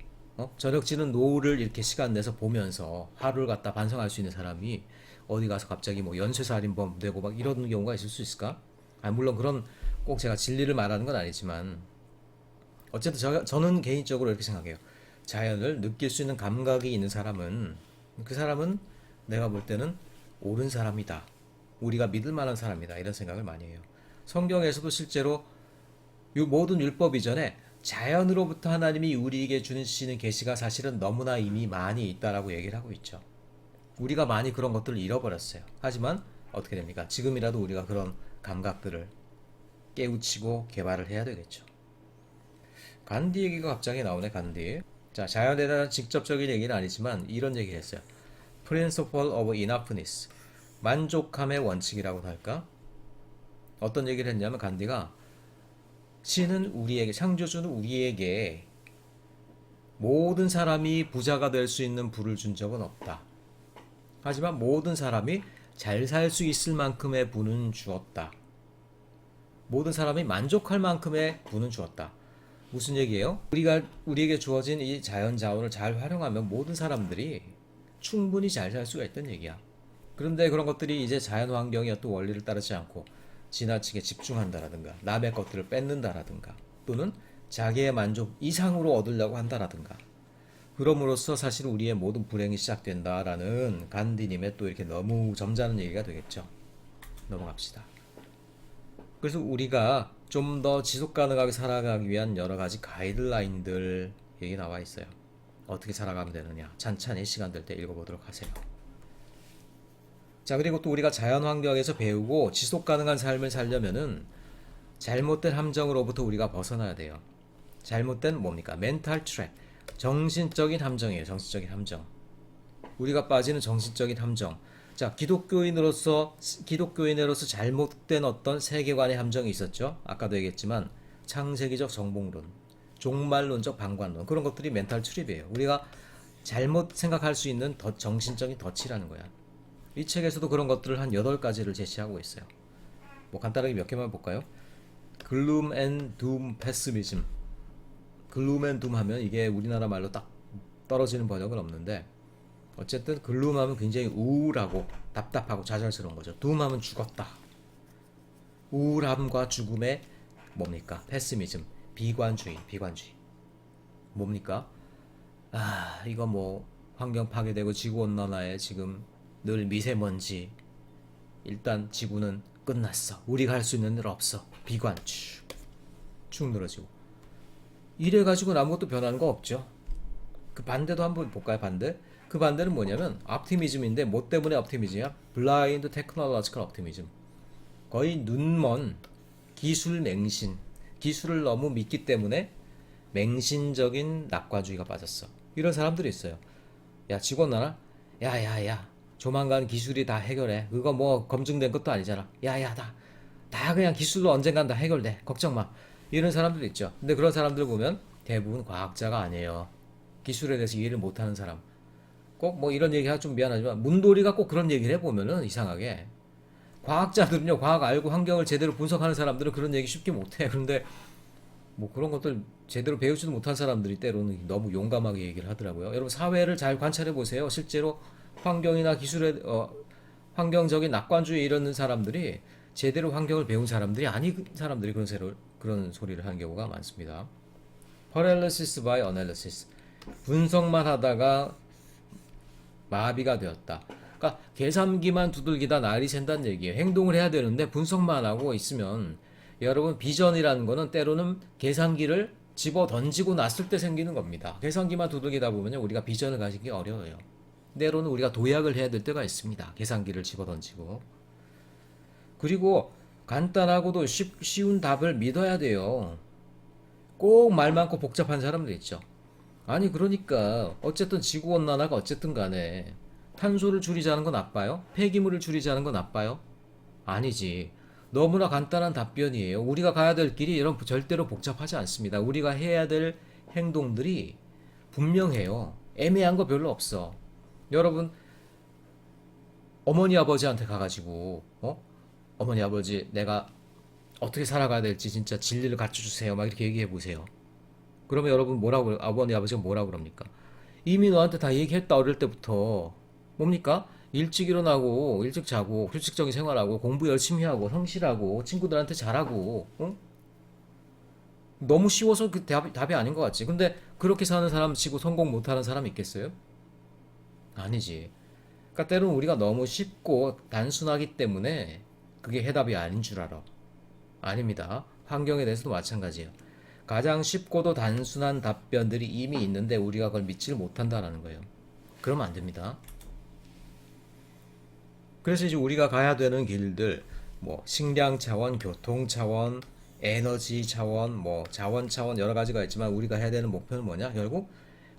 A: 저녁 지는 노을을 이렇게 시간 내서 보면서 하루를 갖다 반성할 수 있는 사람이 어디 가서 갑자기 뭐 연쇄살인범 되고 막 이런 경우가 있을 수 있을까? 물론 그런 꼭 제가 진리를 말하는 건 아니지만 어쨌든 저는 개인적으로 이렇게 생각해요. 자연을 느낄 수 있는 감각이 있는 사람은 그 사람은 내가 볼 때는 옳은 사람이다. 우리가 믿을 만한 사람이다. 이런 생각을 많이 해요. 성경에서도 실제로 이 모든 율법 이전에 자연으로부터 하나님이 우리에게 주시는 계시가 사실은 너무나 이미 많이 있다라고 얘기를 하고 있죠. 우리가 많이 그런 것들을 잃어버렸어요. 하지만 어떻게 됩니까? 지금이라도 우리가 그런 감각들을 깨우치고 개발을 해야 되겠죠. 간디 얘기가 갑자기 나오네, 간디. 자, 자연에 대한 직접적인 얘기는 아니지만 이런 얘기를 했어요. Principle of Enoughness. 만족함의 원칙이라고 할까? 어떤 얘기를 했냐면 간디가 신은 우리에게, 창조주는 우리에게 모든 사람이 부자가 될 수 있는 부를 준 적은 없다. 하지만 모든 사람이 잘 살 수 있을 만큼의 부는 주었다. 모든 사람이 만족할 만큼의 부는 주었다. 무슨 얘기예요? 우리에게 주어진 이 자연 자원을 잘 활용하면 모든 사람들이 충분히 잘 살 수가 있다는 얘기야. 그런데 그런 것들이 이제 자연 환경의 어떤 원리를 따르지 않고 지나치게 집중한다라든가 남의 것들을 뺏는다라든가 또는 자기의 만족 이상으로 얻으려고 한다라든가 그럼으로써 사실 우리의 모든 불행이 시작된다라는 간디님의 또 이렇게 너무 점잖은 얘기가 되겠죠. 넘어갑시다. 그래서 우리가 좀 더 지속 가능하게 살아가기 위한 여러 가지 가이드라인들 얘기 나와 있어요. 어떻게 살아가면 되느냐. 찬찬히 시간 될 때 읽어보도록 하세요. 자, 그리고 또 우리가 자연 환경에서 배우고 지속 가능한 삶을 살려면은 잘못된 함정으로부터 우리가 벗어나야 돼요. 잘못된 뭡니까? 멘탈 트랩. 정신적인 함정이에요. 정신적인 함정. 우리가 빠지는 정신적인 함정. 자, 기독교인으로서 잘못된 어떤 세계관의 함정이 있었죠. 아까도 얘기했지만 창세기적 정복론, 종말론적 방관론, 그런 것들이 멘탈 출입이에요. 우리가 잘못 생각할 수 있는 정신적인 덫이라는 거야. 이 책에서도 그런 것들을 한 8가지를 제시하고 있어요. 뭐 간단하게 몇 개만 볼까요? 글룸 앤 둠 패시미즘. 글룸 앤 둠 하면 이게 우리나라 말로 딱 떨어지는 번역은 없는데, 어쨌든 글룸 하면 굉장히 우울하고 답답하고 좌절스러운 거죠. 둠 하면 죽었다. 우울함과 죽음의 뭡니까? 패시미즘. 비관주의. 뭡니까? 이거 뭐 환경 파괴되고 지구온난화에 지금 늘 미세먼지. 일단 지구는 끝났어. 우리가 할 수 있는 일 없어. 비관 축 늘어지고. 이래가지고는 아무것도 변하는 거 없죠. 그 반대도 한번 볼까요? 반대. 그 반대는 뭐냐면 optimism인데, 뭐 때문에 optimism이야? blind technological optimism. 거의 눈먼 기술 맹신. 기술을 너무 믿기 때문에 맹신적인 낙관주의가 빠졌어. 이런 사람들이 있어요. 야, 지구온난화? 야야야, 조만간 기술이 다 해결해. 그거 뭐 검증된 것도 아니잖아. 야야, 다 그냥 기술로 언젠간 다 해결돼. 걱정 마. 이런 사람들 있죠. 근데 그런 사람들 보면 대부분 과학자가 아니에요. 기술에 대해서 이해를 못하는 사람. 꼭 뭐 이런 얘기 하기 좀 미안하지만 문돌이가 꼭 그런 얘기를 해보면은 이상하게, 과학자들은요, 과학 알고 환경을 제대로 분석하는 사람들은 그런 얘기 쉽게 못해. 그런데 뭐 그런 것들 제대로 배우지도 못한 사람들이 때로는 너무 용감하게 얘기를 하더라고요. 여러분, 사회를 잘 관찰해 보세요. 실제로 환경이나 기술에 환경적인 낙관주의 이런 사람들이 제대로 환경을 배운 사람들이 아닌 사람들이 그런 소리를 하는 경우가 많습니다. paralysis by analysis. 분석만 하다가 마비가 되었다. 그러니까 계산기만 두들기다 날이 샌다는 얘기예요. 행동을 해야 되는데 분석만 하고 있으면, 여러분, 비전이라는 거는 때로는 계산기를 집어 던지고 났을 때 생기는 겁니다. 계산기만 두들기다 보면 우리가 비전을 가지기 어려워요. 때로는 우리가 도약을 해야 될 때가 있습니다. 계산기를 집어 던지고. 그리고 간단하고도 쉬운 답을 믿어야 돼요. 꼭 말 많고 복잡한 사람들 있죠. 아니, 그러니까 어쨌든 지구온난화가 어쨌든 간에 탄소를 줄이자는 건 나빠요? 폐기물을 줄이자는 건 나빠요? 아니지. 너무나 간단한 답변이에요. 우리가 가야 될 길이 이런 절대로 복잡하지 않습니다. 우리가 해야 될 행동들이 분명해요. 애매한 거 별로 없어. 여러분, 어머니 아버지한테 가가지고 어머니 아버지, 내가 어떻게 살아가야 될지 진짜 진리를 갖춰주세요, 막 이렇게 얘기해 보세요. 그러면 여러분 어머니 아버지가 뭐라고 그럽니까? 이미 너한테 다 얘기했다. 어릴 때부터. 뭡니까? 일찍 일어나고 일찍 자고 규칙적인 생활하고 공부 열심히 하고 성실하고 친구들한테 잘하고. 응? 너무 쉬워서 그 답이 아닌 것 같지. 근데 그렇게 사는 사람 치고 성공 못하는 사람 있겠어요? 아니지. 그러니까 때로는 우리가 너무 쉽고 단순하기 때문에 그게 해답이 아닌 줄 알아. 아닙니다. 환경에 대해서도 마찬가지예요. 가장 쉽고도 단순한 답변들이 이미 있는데 우리가 그걸 믿지를 못한다는 거예요. 그러면 안 됩니다. 그래서 이제 우리가 가야 되는 길들, 뭐 식량 차원, 교통 차원, 에너지 차원, 뭐 자원 차원, 여러 가지가 있지만 우리가 해야 되는 목표는 뭐냐? 결국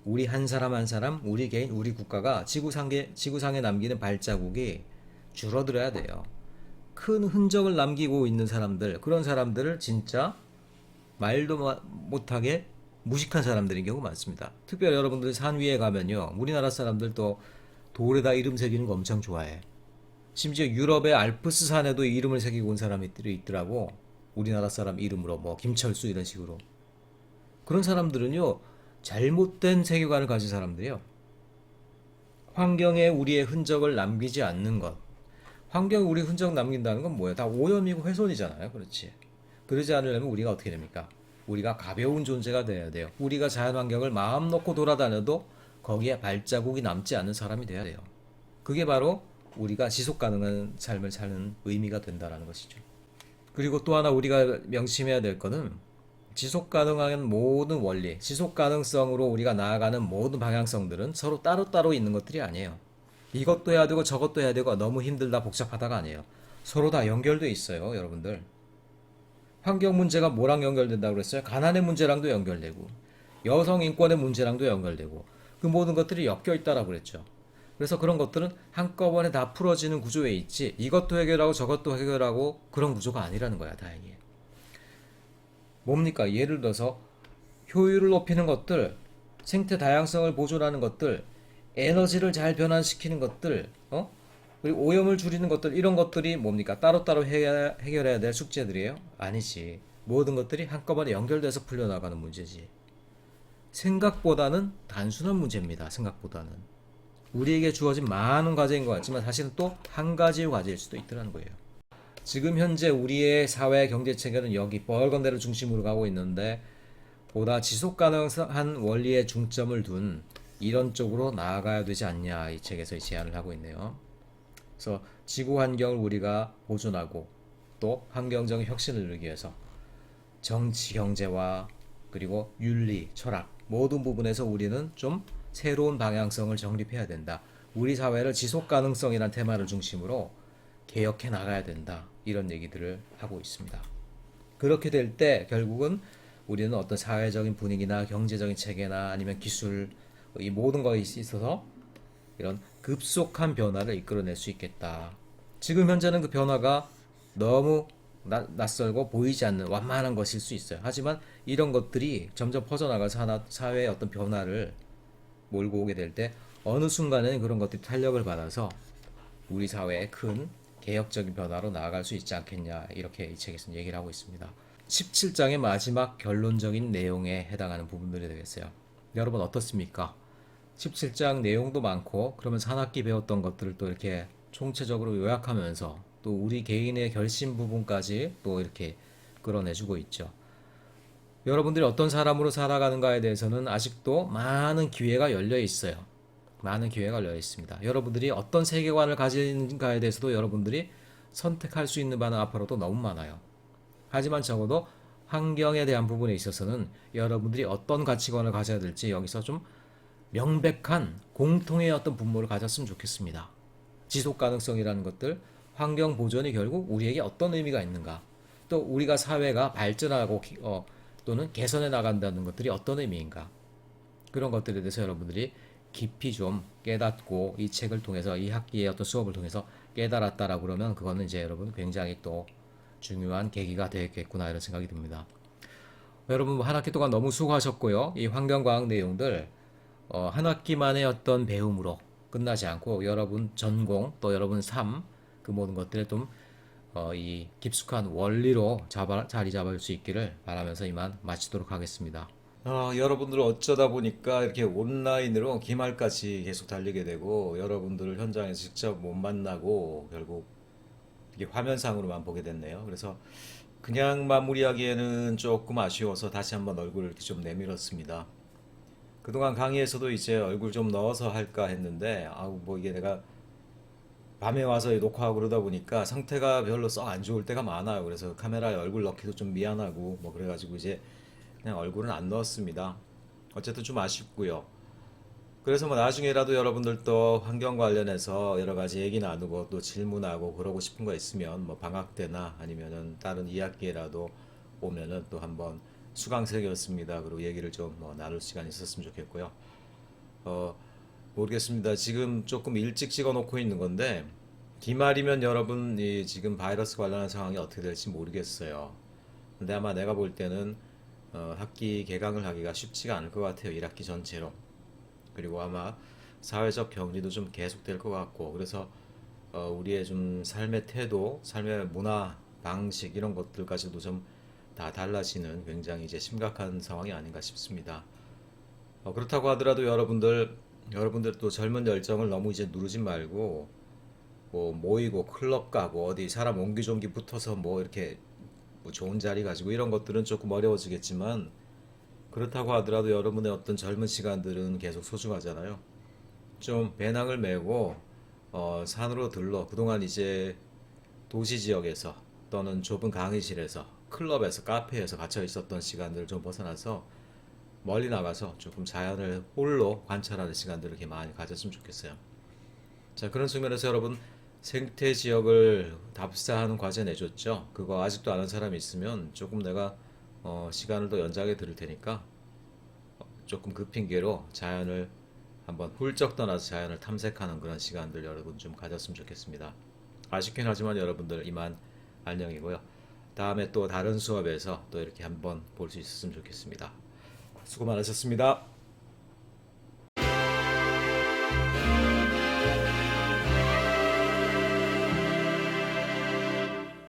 A: 우리 한 사람 한 사람, 우리 개인, 우리 국가가 지구상에 남기는 발자국이 줄어들어야 돼요. 큰 흔적을 남기고 있는 사람들, 그런 사람들을 진짜 말도 못하게 무식한 사람들인 경우 많습니다. 특별히 여러분들 산 위에 가면요, 우리나라 사람들도 돌에다 이름 새기는 거 엄청 좋아해. 심지어 유럽의 알프스 산에도 이름을 새기고 온 사람들이 있더라고. 우리나라 사람 이름으로, 뭐 김철수 이런 식으로. 그런 사람들은요, 잘못된 세계관을 가진 사람들이에요. 환경에 우리의 흔적을 남기지 않는 것. 환경에 우리 흔적 남긴다는 건 뭐예요? 다 오염이고 훼손이잖아요. 그렇지. 그러지 않으려면 우리가 어떻게 됩니까? 우리가 가벼운 존재가 돼야 돼요. 우리가 자연환경을 마음 놓고 돌아다녀도 거기에 발자국이 남지 않는 사람이 돼야 돼요. 그게 바로 우리가 지속 가능한 삶을 사는 의미가 된다는 것이죠. 그리고 또 하나 우리가 명심해야 될 거는, 지속 가능한 모든 원리, 지속 가능성으로 우리가 나아가는 모든 방향성들은 서로 따로따로 있는 것들이 아니에요. 이것도 해야 되고 저것도 해야 되고 너무 힘들다 복잡하다가 아니에요. 서로 다 연결돼 있어요, 여러분들. 환경 문제가 뭐랑 연결된다고 그랬어요? 가난의 문제랑도 연결되고 여성 인권의 문제랑도 연결되고 그 모든 것들이 엮여 있다라고 그랬죠. 그래서 그런 것들은 한꺼번에 다 풀어지는 구조에 있지 이것도 해결하고 저것도 해결하고 그런 구조가 아니라는 거야, 다행히. 뭡니까? 예를 들어서 효율을 높이는 것들, 생태 다양성을 보존하는 것들, 에너지를 잘 변환시키는 것들, 그리고 오염을 줄이는 것들, 이런 것들이 뭡니까? 따로따로 해결해야 될 숙제들이에요? 아니지. 모든 것들이 한꺼번에 연결돼서 풀려나가는 문제지. 생각보다는 단순한 문제입니다. 생각보다는. 우리에게 주어진 많은 과제인 것 같지만 사실은 또 한 가지의 과제일 수도 있더라는 거예요. 지금 현재 우리의 사회 경제 체계는 여기 벌건 대를 중심으로 가고 있는데 보다 지속 가능한 원리에 중점을 둔 이런 쪽으로 나아가야 되지 않냐, 이 책에서 제안을 하고 있네요. 그래서 지구 환경을 우리가 보존하고 또 환경적인 혁신을 이루기 위해서 정치, 경제와 그리고 윤리, 철학 모든 부분에서 우리는 좀 새로운 방향성을 정립해야 된다. 우리 사회를 지속 가능성이라는 테마를 중심으로 개혁해 나가야 된다. 이런 얘기들을 하고 있습니다. 그렇게 될 때 결국은 우리는 어떤 사회적인 분위기나 경제적인 체계나 아니면 기술 이 모든 것에 있어서 이런 급속한 변화를 이끌어낼 수 있겠다. 지금 현재는 그 변화가 너무 낯설고 보이지 않는 완만한 것일 수 있어요. 하지만 이런 것들이 점점 퍼져나가서 사회의 어떤 변화를 몰고 오게 될 때 어느 순간에는 그런 것들이 탄력을 받아서 우리 사회의 큰 개혁적인 변화로 나아갈 수 있지 않겠냐, 이렇게 이 책에서는 얘기를 하고 있습니다. 17장의 마지막 결론적인 내용에 해당하는 부분들이 되겠어요. 여러분 어떻습니까? 17장 내용도 많고 그러면서 한 학기 배웠던 것들을 또 이렇게 총체적으로 요약하면서 또 우리 개인의 결심 부분까지 또 이렇게 끌어내주고 있죠. 여러분들이 어떤 사람으로 살아가는가에 대해서는 아직도 많은 기회가 열려 있어요. 많은 기회가 열려 있습니다. 여러분들이 어떤 세계관을 가지는가에 대해서도 여러분들이 선택할 수 있는 바는 앞으로도 너무 많아요. 하지만 적어도 환경에 대한 부분에 있어서는 여러분들이 어떤 가치관을 가져야 될지 여기서 좀 명백한 공통의 어떤 분모를 가졌으면 좋겠습니다. 지속 가능성이라는 것들, 환경 보존이 결국 우리에게 어떤 의미가 있는가, 또 우리가 사회가 발전하고 또는 개선해 나간다는 것들이 어떤 의미인가, 그런 것들에 대해서 여러분들이 깊이 좀 깨닫고 이 책을 통해서 이 학기의 어떤 수업을 통해서 깨달았다라고 그러면 그거는 이제 여러분 굉장히 또 중요한 계기가 되겠구나, 이런 생각이 듭니다. 여러분 한 학기 동안 너무 수고하셨고요. 이 환경과학 내용들 한 학기만의 어떤 배움으로 끝나지 않고 여러분 전공 또 여러분 삶 그 모든 것들에 좀 이 깊숙한 원리로 자리 잡을 수 있기를 바라면서 이만 마치도록 하겠습니다. 여러분들 어쩌다 보니까 이렇게 온라인으로 기말까지 계속 달리게 되고 여러분들을 현장에서 직접 못 만나고 결국 이게 화면상으로만 보게 됐네요. 그래서 그냥 마무리하기에는 조금 아쉬워서 다시 한번 얼굴을 이렇게 좀 내밀었습니다. 그동안 강의에서도 이제 얼굴 좀 넣어서 할까 했는데 아우 뭐 이게 내가 밤에 와서 녹화하고 그러다 보니까 상태가 별로 썩 안 좋을 때가 많아요. 그래서 카메라에 얼굴 넣기도 좀 미안하고 뭐 그래가지고 이제 그냥 얼굴은 안 넣었습니다. 어쨌든 좀 아쉽고요. 그래서 뭐 나중에라도 여러분들도 환경 관련해서 여러 가지 얘기 나누고 또 질문하고 그러고 싶은 거 있으면 뭐 방학 때나 아니면은 다른 2학기에라도 오면은 또 한번 수강생이었습니다. 그리고 얘기를 좀 뭐 나눌 시간이 있었으면 좋겠고요. 어, 모르겠습니다. 지금 조금 일찍 찍어 놓고 있는 건데 기말이면 여러분 이 지금 바이러스 관련한 상황이 어떻게 될지 모르겠어요. 근데 아마 내가 볼 때는 학기 개강을 하기가 쉽지가 않을 것 같아요. 1학기 전체로. 그리고 아마 사회적 격리도 좀 계속될 것 같고 그래서 우리의 좀 삶의 태도, 삶의 문화, 방식 이런 것들까지도 좀 다 달라지는 굉장히 이제 심각한 상황이 아닌가 싶습니다. 그렇다고 하더라도 여러분들 또 젊은 열정을 너무 이제 누르지 말고 뭐 모이고 클럽 가고 어디 사람 옹기종기 붙어서 뭐 이렇게 뭐 좋은 자리 가지고 이런 것들은 조금 어려워지겠지만 그렇다고 하더라도 여러분의 어떤 젊은 시간들은 계속 소중하잖아요. 좀 배낭을 메고 산으로 들러 그동안 이제 도시 지역에서 또는 좁은 강의실에서 클럽에서 카페에서 갇혀 있었던 시간들을 좀 벗어나서 멀리 나가서 조금 자연을 홀로 관찰하는 시간들을 이렇게 많이 가졌으면 좋겠어요. 자, 그런 측면에서 여러분 생태 지역을 답사하는 과제 내줬죠. 그거 아직도 아는 사람이 있으면 조금 내가 시간을 더 연장해 드릴 테니까 조금 그 핑계로 자연을 한번 훌쩍 떠나서 자연을 탐색하는 그런 시간들 여러분 좀 가졌으면 좋겠습니다. 아쉽긴 하지만 여러분들 이만 안녕이고요. 다음에 또 다른 수업에서 또 이렇게 한번 볼 수 있었으면 좋겠습니다. 수고 많으셨습니다.